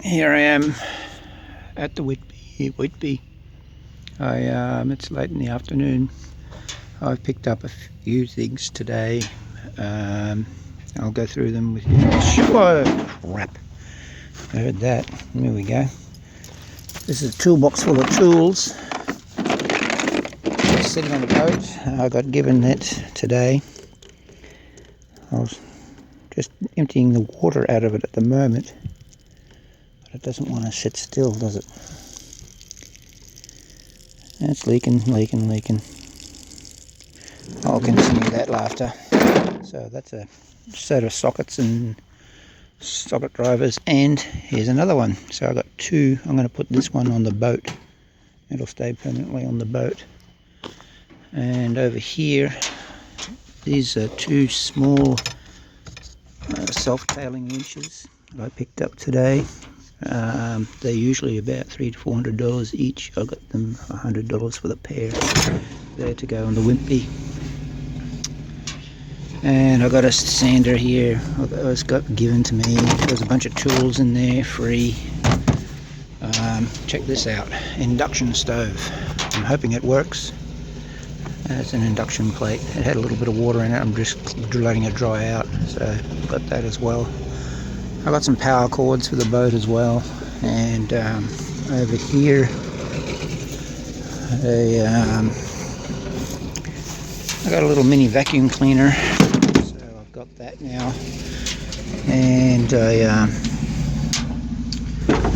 Here I am at the Whitby. It's late in the afternoon. I've picked up a few things today. I'll go through them with you. Whoa, crap. I heard that. There we go. This is a toolbox full of tools. It's sitting on the boat. I got given it today. I was just emptying the water out of it at the moment. But it doesn't want to sit still, does it? It's leaking. I'll continue that laughter. So that's a set of sockets and socket drivers, and here's another one. So I've got two. I'm going to put this one on the boat. It'll stay permanently on the boat. And over here, these are two small self-tailing winches that I picked up today. They're usually about $300 to $400 each. I got them $100 for the pair. There to go on the Whitby. And I got a sander here. It was got given to me. There's a bunch of tools in there, free. Check this out, induction stove. I'm hoping it works. It's an induction plate. It had a little bit of water in it. I'm just letting it dry out. So I've got that as well. I got some power cords for the boat as well. And over here, I got a little mini vacuum cleaner. So I've got that now. And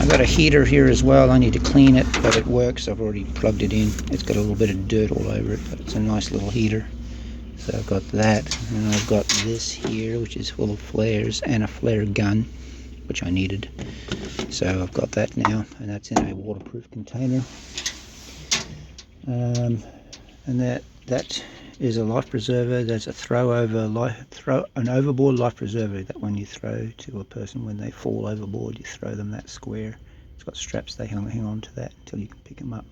I've got a heater here as well. I need to clean it, but it works. I've already plugged it in. It's got a little bit of dirt all over it, but it's a nice little heater. So I've got that. And I've got this here, which is full of flares, and a flare gun, which I needed. So I've got that now, and that's in a waterproof container. And that is a life preserver. There's a an overboard life preserver. That one you throw to a person when they fall overboard. You throw them that square. It's got straps. They hang on to that until you can pick them up.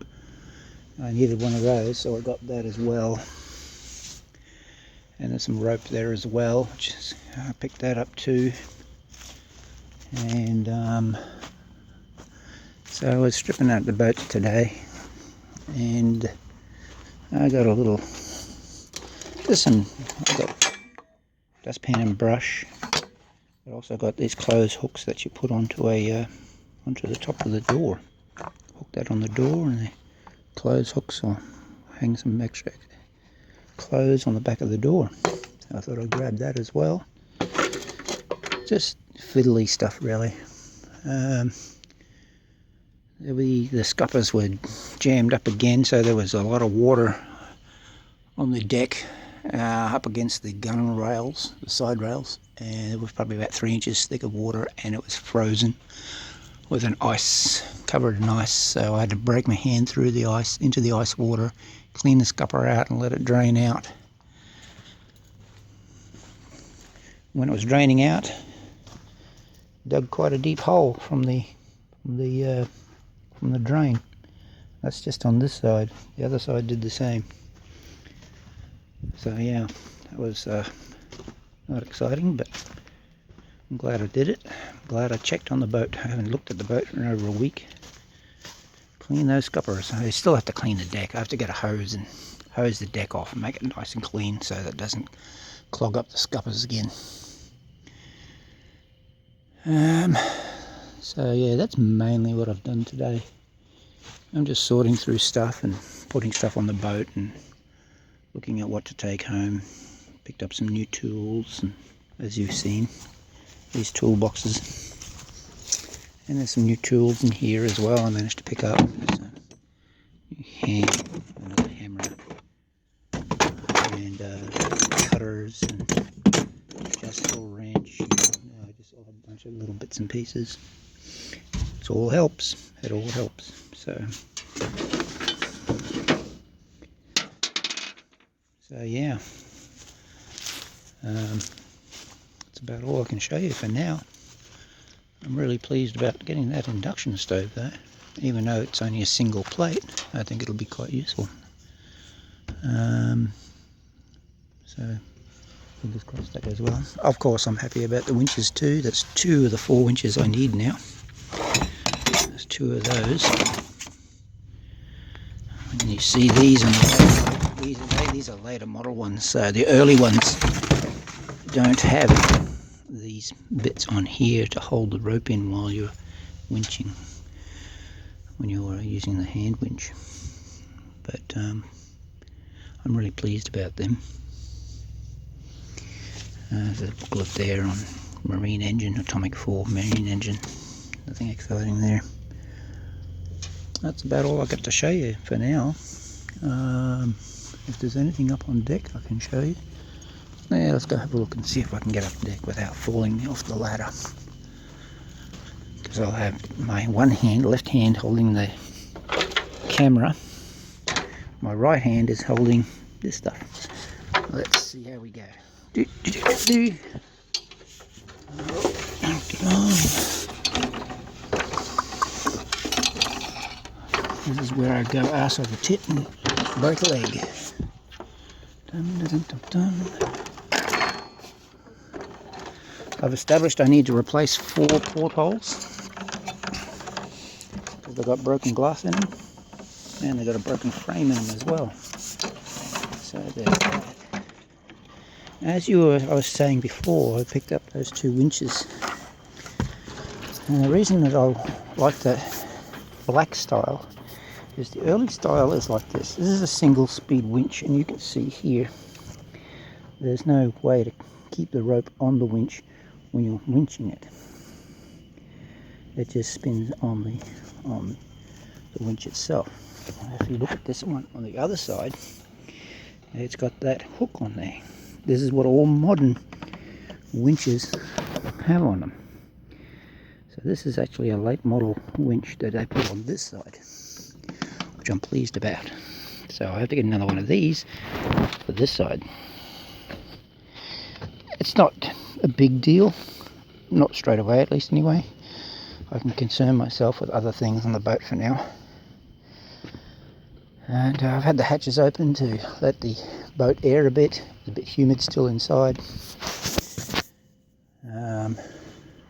I needed one of those, so I got that as well. And there's some rope there as well, which is, I picked that up too. And so I was stripping out the boat today, and I got a little. I've got dustpan and brush. I also got these clothes hooks that you put onto the top of the door. Hook that on the door, and the clothes hooks will hang some extra clothes on the back of the door. So I thought I'd grab that as well. Just fiddly stuff, really. The scuppers were jammed up again, so there was a lot of water on the deck. Up against the gun rails, the side rails, and it was probably about 3 inches thick of water, and it was frozen with covered in ice. So I had to break my hand through the ice into the ice water, clean the scupper out, and let it drain out. When it was draining out, dug quite a deep hole from the drain. That's just on this side. The other side did the same. So yeah, that was not exciting, but I'm glad I did it. I'm glad I checked on the boat. I haven't looked at the boat for over a week. Clean those scuppers. I still have to clean the deck. I have to get a hose and hose the deck off and make it nice and clean so that it doesn't clog up the scuppers again. So yeah, that's mainly what I've done today. I'm just sorting through stuff and putting stuff on the boat and looking at what to take home. Picked up some new tools, and as you've seen, these toolboxes. And there's some new tools in here as well I managed to pick up. There's a new another hammer, and cutters, and adjustable wrench, and, just a bunch of little bits and pieces. It all helps. So yeah, that's about all I can show you for now. I'm really pleased about getting that induction stove though. Even though it's only a single plate, I think it'll be quite useful. So fingers crossed that goes well. Of course I'm happy about the winches too. That's 2 of the 4 winches I need now. two of those. And you see these and these are later model ones, so the early ones don't have these bits on here to hold the rope in while you're winching, when you're using the hand winch. But I'm really pleased about them. There's a booklet there on marine engine, atomic 4 marine engine. Nothing exciting there. That's about all I've got to show you for now. If there's anything up on deck I can show you. Yeah, let's go have a look and see if I can get up deck without falling off the ladder. Because I'll have my one hand, left hand, holding the camera. My right hand is holding this stuff. Let's see how we go. This is where I go ass over tit and break a leg. Dun, dun, dun, dun. I've established I need to replace 4 portholes because they've got broken glass in them and they've got a broken frame in them as well. So there's that. As I was saying before, I picked up those 2 winches. And the reason that I like the black style is the early style is like this. This is a single speed winch, and you can see here there's no way to keep the rope on the winch when you're winching it. It just spins on the winch itself. If you look at this one on the other side, it's got that hook on there. This is what all modern winches have on them. So this is actually a late model winch that they put on this side, which I'm pleased about. So I have to get another one of these for this side. It's not a big deal, not straight away at least anyway. I can concern myself with other things on the boat for now. And I've had the hatches open to let the boat air a bit. It's a bit humid still inside.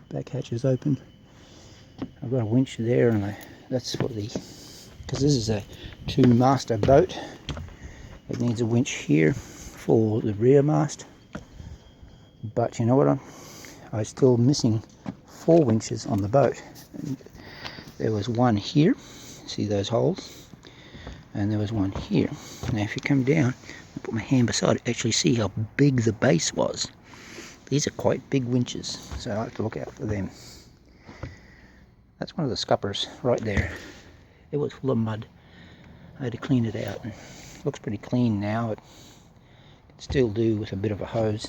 Back hatch is open. I've got a winch there, and that's for the, because this is a 2-master boat. It needs a winch here for the rear mast. But you know what? I'm still missing 4 winches on the boat. And there was one here. See those holes? And there was one here. Now if you come down and put my hand beside it, actually see how big the base was. These are quite big winches, so I have to look out for them. That's one of the scuppers right there. It was full of mud. I had to clean it out. It looks pretty clean now. It can still do with a bit of a hose,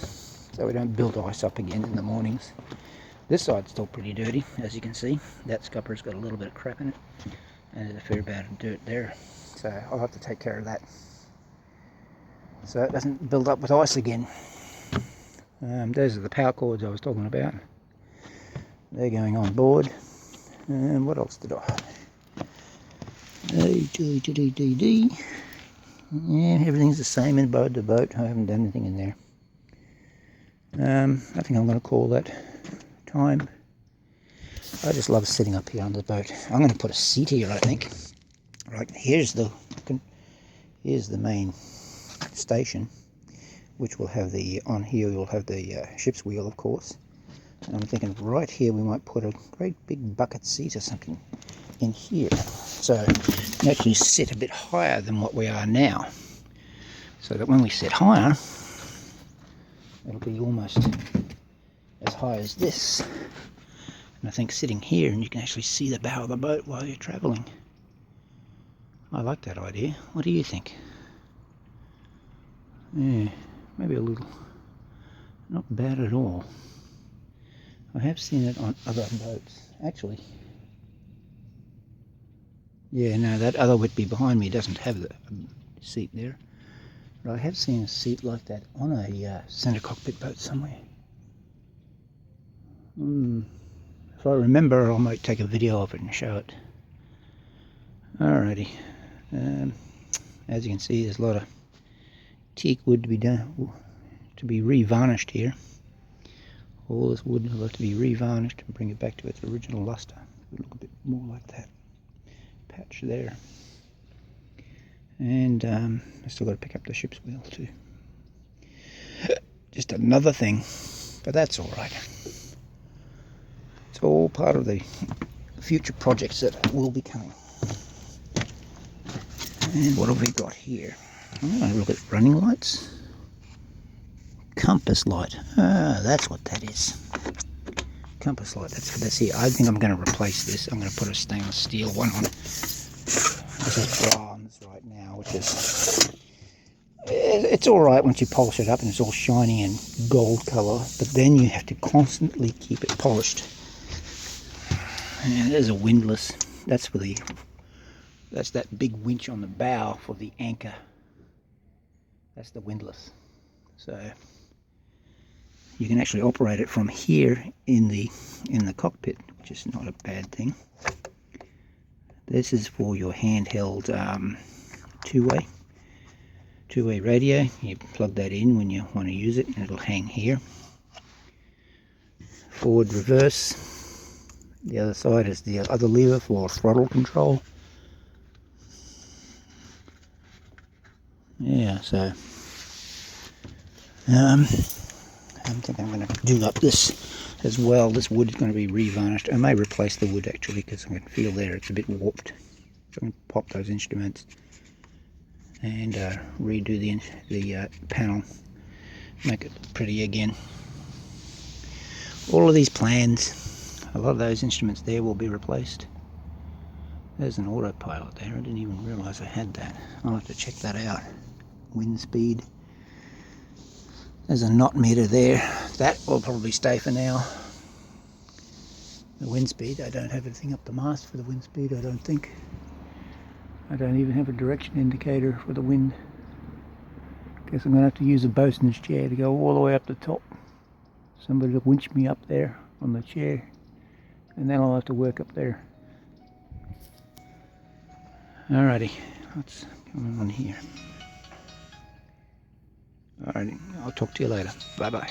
so we don't build ice up again in the mornings. This side's still pretty dirty, as you can see. That scupper's got a little bit of crap in it, and there's a fair amount of dirt there. So I'll have to take care of that, so it doesn't build up with ice again. Those are the power cords I was talking about. They're going on board. And what else did I? Yeah, everything's the same in the boat. I haven't done anything in there. I think I'm going to call that time. I just love sitting up here on the boat. I'm going to put a seat here, I think. Right, here's the main station, which will have the, on here you'll have the ship's wheel, of course. And I'm thinking right here we might put a great big bucket seat or something in here, so you can actually sit a bit higher than what we are now, so that when we sit higher it'll be almost as high as this. And I think sitting here and you can actually see the bow of the boat while you're travelling. I like that idea. What do you think? Yeah, maybe a little, not bad at all. I have seen it on other boats, actually. Yeah, no, that other Whitby behind me doesn't have the seat there. But I have seen a seat like that on a centre cockpit boat somewhere. If I remember, I might take a video of it and show it. Alrighty. As you can see, there's a lot of teak wood to be done, to be re-varnished here. All this wood will have to be re-varnished and bring it back to its original luster. It would look a bit more like that. patch there. And I still got to pick up the ship's wheel too. Just another thing, but that's all right. It's all part of the future projects that will be coming. And what have we got here? Oh, look at running lights. Compass light. Ah, that's what that is. Compass light. That's here. I think I'm going to replace this. I'm going to put a stainless steel one on. This is bronze right now, which is... It's all right once you polish it up and it's all shiny and gold colour, but then you have to constantly keep it polished. And there's a windlass. That's for the... That's that big winch on the bow for the anchor. That's the windlass. So you can actually operate it from here in the cockpit, which is not a bad thing. This is for your handheld two-way radio. You plug that in when you want to use it and it'll hang here. Forward, reverse. The other side is the other lever for throttle control. Yeah, so I think I'm going to do up this as well. This wood is going to be revarnished. I may replace the wood actually because I can feel there it's a bit warped. So I'm going to pop those instruments and redo the panel, make it pretty again. All of these plans, a lot of those instruments there will be replaced. There's an autopilot there. I didn't even realise I had that. I'll have to check that out. Wind speed. There's a knot meter there. That will probably stay for now. The wind speed, I don't have anything up the mast for the wind speed, I don't think. I don't even have a direction indicator for the wind. Guess I'm going to have to use a bosun's chair to go all the way up the top. Somebody to winch me up there on the chair. And then I'll have to work up there. Alrighty, what's going on here? Alrighty, I'll talk to you later. Bye bye.